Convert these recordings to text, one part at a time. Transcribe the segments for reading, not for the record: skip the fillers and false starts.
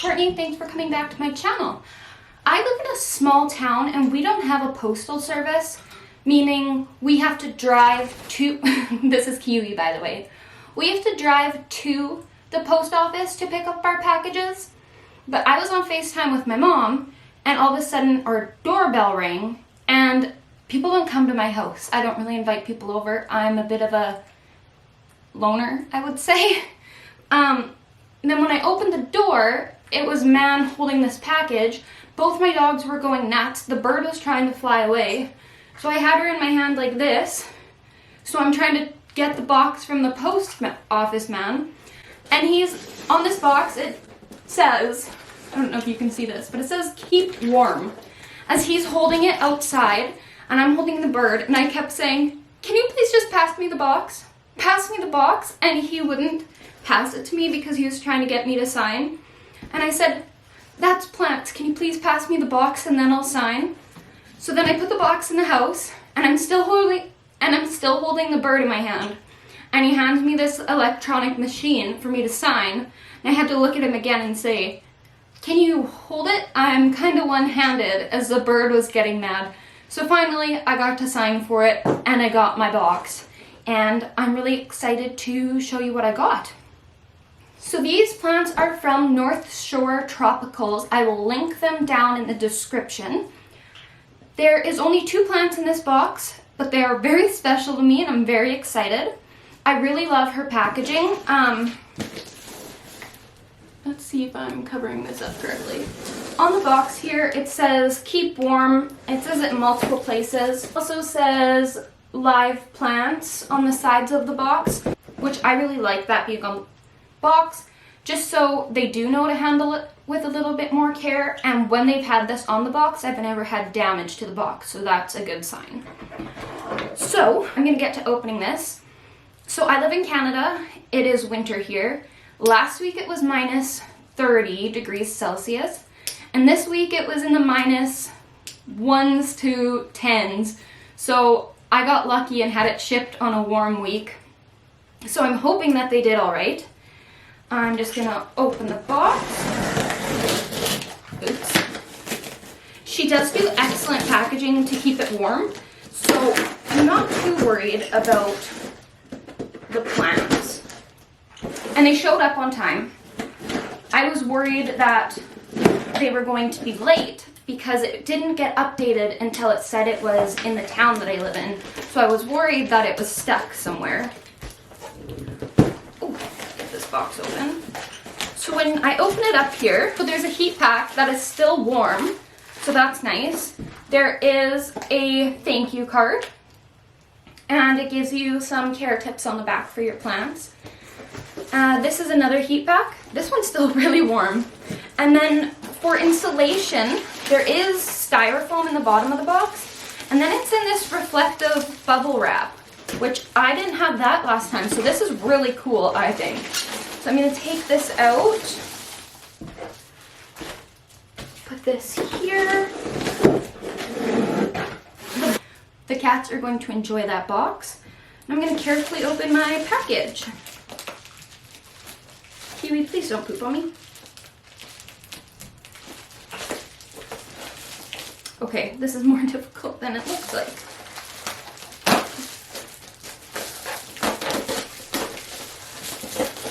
Courtney, thanks for coming back to my channel. I live in a small town and we don't have a postal service, meaning we have to drive to, this is Kiwi by the way, we have to drive to the post office to pick up our packages. But I was on FaceTime with my mom and all of a sudden our doorbell rang and people don't come to my house. I don't really invite people over. I'm a bit of a loner, I would say. And then when I opened the door, it was a man holding this package. Both my dogs were going nuts. The bird was trying to fly away. So I had her in my hand like this. So I'm trying to get the box from the post office man. And he's on this box, it says, I don't know if you can see this, but it says keep warm. As he's holding it outside and I'm holding the bird, and I kept saying, can you please just pass me the box? Pass me the box. And he wouldn't pass it to me because he was trying to get me to sign. And I said, that's plants. Can you please pass me the box and then I'll sign? So then I put the box in the house and I'm still holding the bird in my hand. And he hands me this electronic machine for me to sign. And I had to look at him again and say, can you hold it? I'm kind of one-handed, as the bird was getting mad. So finally I got to sign for it and I got my box. And I'm really excited to show you what I got. So these plants are from North Shore Tropicals. I will link them down in the description. There is only 2 plants in this box, but they are very special to me and I'm very excited. I really love her packaging. Let's see if I'm covering this up correctly. On the box here, it says keep warm. It says it in multiple places. It also says live plants on the sides of the box, which I really like that being on the box, just so they do know to handle it with a little bit more care. And when they've had this on the box, I've never had damage to the box, so that's a good sign. So I'm gonna get to opening this. So I live in Canada. It is winter here. Last week it was minus 30 degrees Celsius, and this week it was in the minus 1s to 10s. So I got lucky and had it shipped on a warm week. So I'm hoping that they did all right. I'm just gonna open the box. Oops. She does do excellent packaging to keep it warm, so I'm not too worried about the plants. And they showed up on time. I was worried that they were going to be late because it didn't get updated until it said it was in the town that I live in. So I was worried that it was stuck somewhere. Get this box open. So when I open it up here, so there's a heat pack that is still warm, so that's nice. There is a thank you card, and it gives you some care tips on the back for your plants. This is another heat pack. This one's still really warm. And then for insulation, there is styrofoam in the bottom of the box, and then it's in this reflective bubble wrap, which I didn't have that last time, so this is really cool, I think. So I'm gonna take this out, put this here. The cats are going to enjoy that box. And I'm gonna carefully open my package. Kiwi, please don't poop on me. Okay, this is more difficult than it looks like.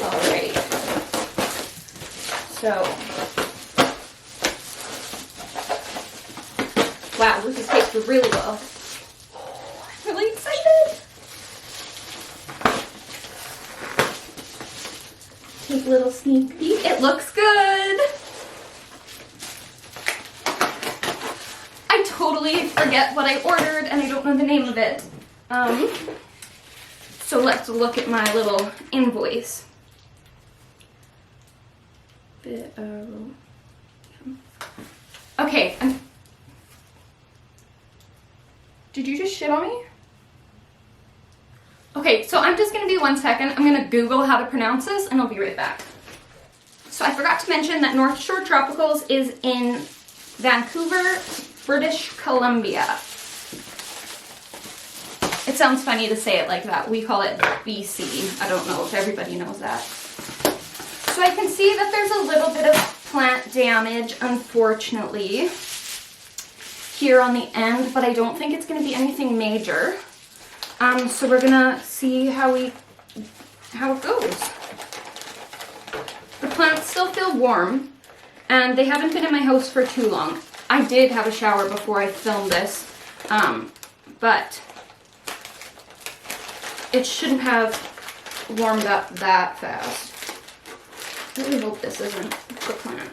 Alright. So, wow, this is taped really well. Oh, I'm really excited. Take a little sneak peek. It looks good. I totally forget what I ordered and I don't know the name of it. So let's look at my little invoice. Okay. Did you just shit on me? Okay, so I'm just gonna be 1 second. I'm gonna Google how to pronounce this and I'll be right back. So I forgot to mention that North Shore Tropicals is in Vancouver, British Columbia. It sounds funny to say it like that. We call it BC. I don't know if everybody knows that. So I can see that there's a little bit of plant damage, unfortunately, here on the end, but I don't think it's going to be anything major. So we're gonna see how it goes. The plants still feel warm, and they haven't been in my house for too long. I did have a shower before I filmed this, but it shouldn't have warmed up that fast. I really hope this isn't the plant.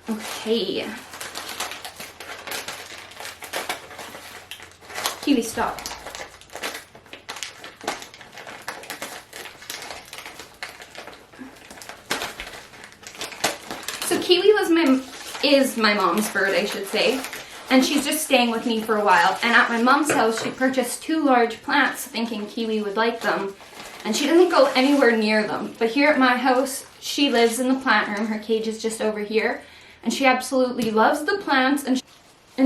Okay. Kiwi, stop. So Kiwi is my mom's bird, I should say, and she's just staying with me for a while. And at my mom's house, she purchased 2 large plants thinking Kiwi would like them, and she doesn't go anywhere near them. But here at my house, she lives in the plant room. Her cage is just over here, and she absolutely loves the plants, and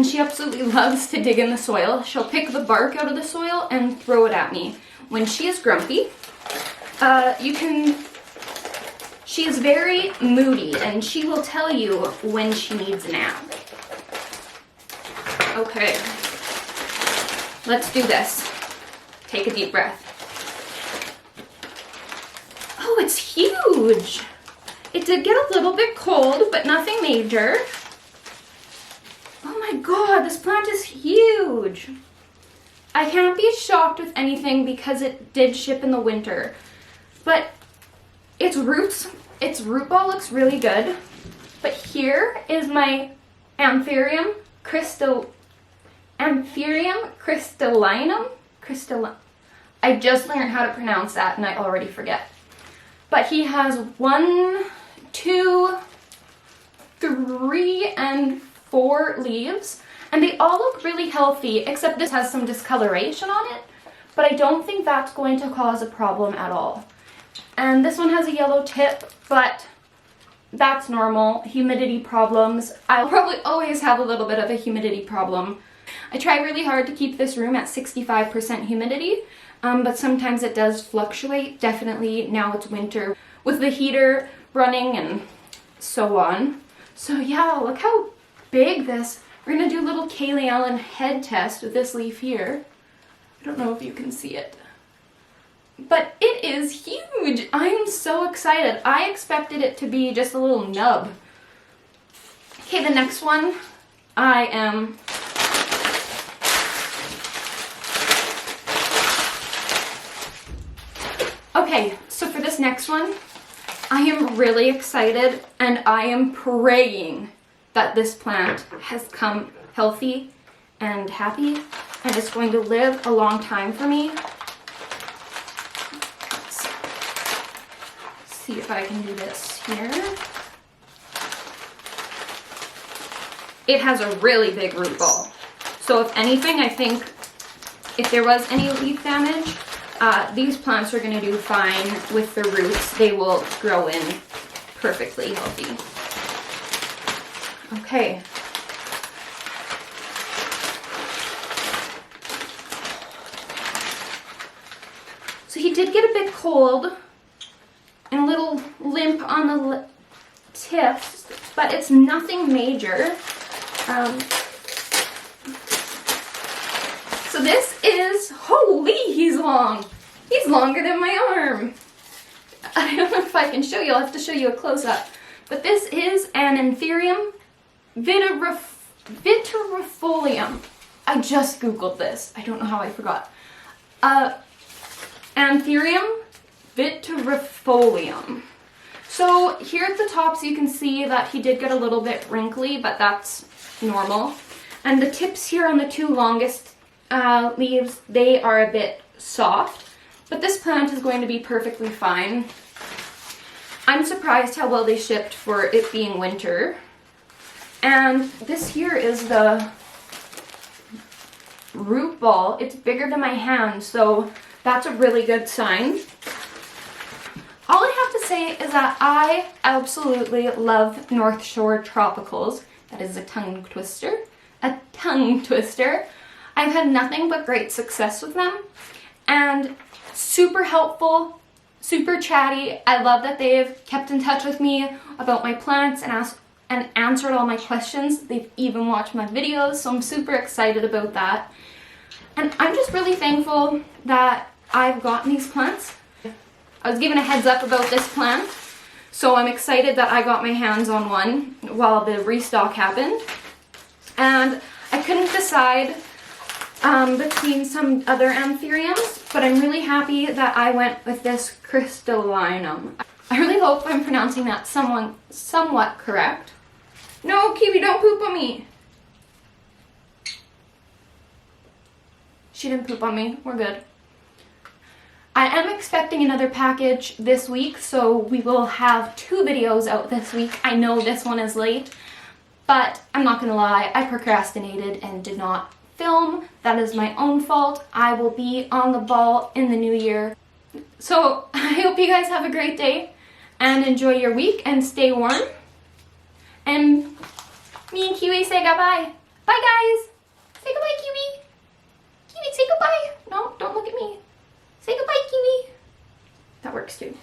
she absolutely loves to dig in the soil. She'll pick the bark out of the soil and throw it at me. When she is grumpy, she is very moody, and she will tell you when she needs a nap. Okay, let's do this. Take a deep breath. Oh, it's huge. It did get a little bit cold, but nothing major. Oh my god, this plant is huge. I can't be shocked with anything because it did ship in the winter. But its root ball looks really good. But here is my Anthurium crystallinum. I just learned how to pronounce that and I already forget. But he has 1, 2, 3, and 4 leaves, and they all look really healthy, except this has some discoloration on it, but I don't think that's going to cause a problem at all. And this one has a yellow tip, but that's normal. Humidity problems. I'll probably always have a little bit of a humidity problem. I try really hard to keep this room at 65% humidity, but sometimes it does fluctuate. Definitely now it's winter with the heater running and so on. So yeah, look how big this. We're gonna do a little Kaylee Allen head test with this leaf here. I don't know if you can see it, but it is huge. I'm so excited. I expected it to be just a little nub. Okay, the next one, Okay, so for this next one, I am really excited and I am praying that this plant has come healthy and happy and is going to live a long time for me. Let's see if I can do this here. It has a really big root ball. So if anything, I think if there was any leaf damage, these plants are going to do fine with the roots. They will grow in perfectly healthy. Okay. So he did get a bit cold and a little limp on the tips, but it's nothing major. So this is, holy, he's long. He's longer than my arm. I don't know if I can show you. I'll have to show you a close-up. But this is an Anthurium vitirifolium. I just Googled this. I don't know how I forgot. Anthurium vitirifolium. So here at the tops you can see that he did get a little bit wrinkly, but that's normal. And the tips here on the 2 longest leaves, they are a bit soft. But this plant is going to be perfectly fine. I'm surprised how well they shipped for it being winter. And this here is the root ball. It's bigger than my hand, so that's a really good sign. All I have to say is that I absolutely love North Shore Tropicals. That is a tongue twister. A tongue twister. I've had nothing but great success with them. and super helpful, super chatty. I love that they've kept in touch with me about my plants and answered all my questions. They've even watched my videos, so I'm super excited about that. And I'm just really thankful that I've gotten these plants. I was given a heads up about this plant, so I'm excited that I got my hands on one while the restock happened. And I couldn't decide between some other anthuriums, but I'm really happy that I went with this crystallinum. I really hope I'm pronouncing that somewhat correct. No, Kiwi, don't poop on me. She didn't poop on me. We're good. I am expecting another package this week, so we will have 2 videos out this week. I know this one is late, but I'm not gonna lie, I procrastinated and did not film. That is my own fault. I will be on the ball in the new year. So I hope you guys have a great day and enjoy your week and stay warm. And me and Kiwi say goodbye. Bye guys. Say goodbye, Kiwi. Kiwi, say goodbye. No, don't look at me. Say goodbye, Kiwi. That works too.